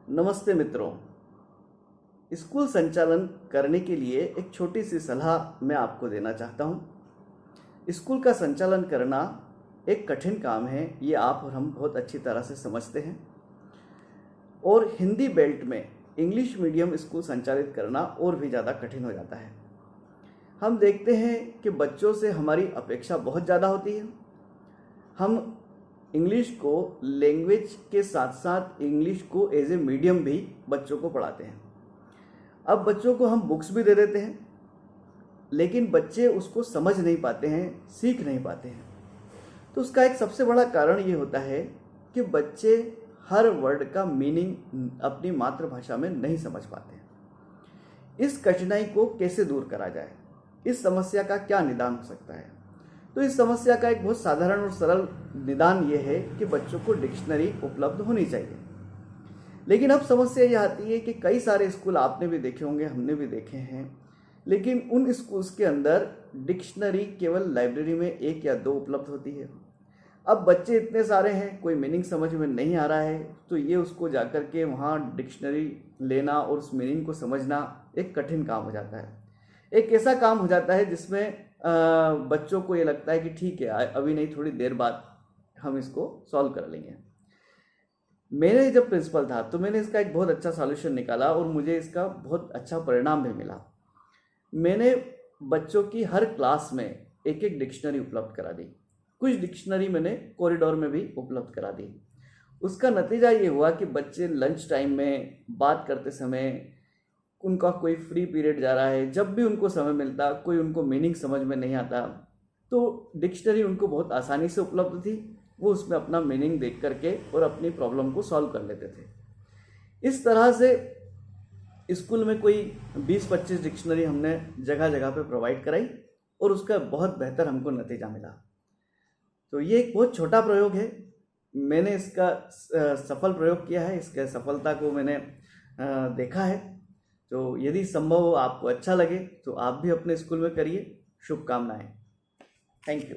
नमस्ते मित्रों। स्कूल संचालन करने के लिए एक छोटी सी सलाह मैं आपको देना चाहता हूँ। स्कूल का संचालन करना एक कठिन काम है, ये आप और हम बहुत अच्छी तरह से समझते हैं। और हिंदी बेल्ट में इंग्लिश मीडियम स्कूल संचालित करना और भी ज़्यादा कठिन हो जाता है। हम देखते हैं कि बच्चों से हमारी अपेक्षा बहुत ज़्यादा होती है। हम इंग्लिश को लैंग्वेज के साथ साथ इंग्लिश को एज ए मीडियम भी बच्चों को पढ़ाते हैं। अब बच्चों को हम बुक्स भी दे देते हैं, लेकिन बच्चे उसको समझ नहीं पाते हैं, सीख नहीं पाते हैं। तो उसका एक सबसे बड़ा कारण ये होता है कि बच्चे हर वर्ड का मीनिंग अपनी मातृभाषा में नहीं समझ पाते हैं। इस कठिनाई को कैसे दूर करा जाए, इस समस्या का क्या निदान हो सकता है? तो इस समस्या का एक बहुत साधारण और सरल निदान ये है कि बच्चों को डिक्शनरी उपलब्ध होनी चाहिए। लेकिन अब समस्या यह आती है कि कई सारे स्कूल आपने भी देखे होंगे, हमने भी देखे हैं, लेकिन उन स्कूल्स के अंदर डिक्शनरी केवल लाइब्रेरी में 1 या 2 उपलब्ध होती है। अब बच्चे इतने सारे हैं, कोई मीनिंग समझ में नहीं आ रहा है, तो ये उसको जाकर के वहाँ डिक्शनरी लेना और उस मीनिंग को समझना एक कठिन काम हो जाता है। एक ऐसा काम हो जाता है जिसमें बच्चों को ये लगता है कि ठीक है, अभी नहीं, थोड़ी देर बाद हम इसको सॉल्व कर लेंगे। मैंने जब प्रिंसिपल था तो मैंने इसका एक बहुत अच्छा सॉल्यूशन निकाला और मुझे इसका बहुत अच्छा परिणाम भी मिला। मैंने बच्चों की हर क्लास में एक एक डिक्शनरी उपलब्ध करा दी। कुछ डिक्शनरी मैंने कॉरिडोर में भी उपलब्ध करा दी। उसका नतीजा ये हुआ कि बच्चे लंच टाइम में बात करते समय, उनका कोई फ्री पीरियड जा रहा है, जब भी उनको समय मिलता, कोई उनको मीनिंग समझ में नहीं आता तो डिक्शनरी उनको बहुत आसानी से उपलब्ध थी। वो उसमें अपना मीनिंग देख करके और अपनी प्रॉब्लम को सॉल्व कर लेते थे। इस तरह से स्कूल में कोई 20-25 डिक्शनरी हमने जगह जगह पे प्रोवाइड कराई और उसका बहुत बेहतर हमको नतीजा मिला। तो ये एक बहुत छोटा प्रयोग है, मैंने इसका सफल प्रयोग किया है, इसके सफलता को मैंने देखा है। तो यदि संभव हो, आपको अच्छा लगे तो आप भी अपने स्कूल में करिए। शुभकामनाएं। Thank you.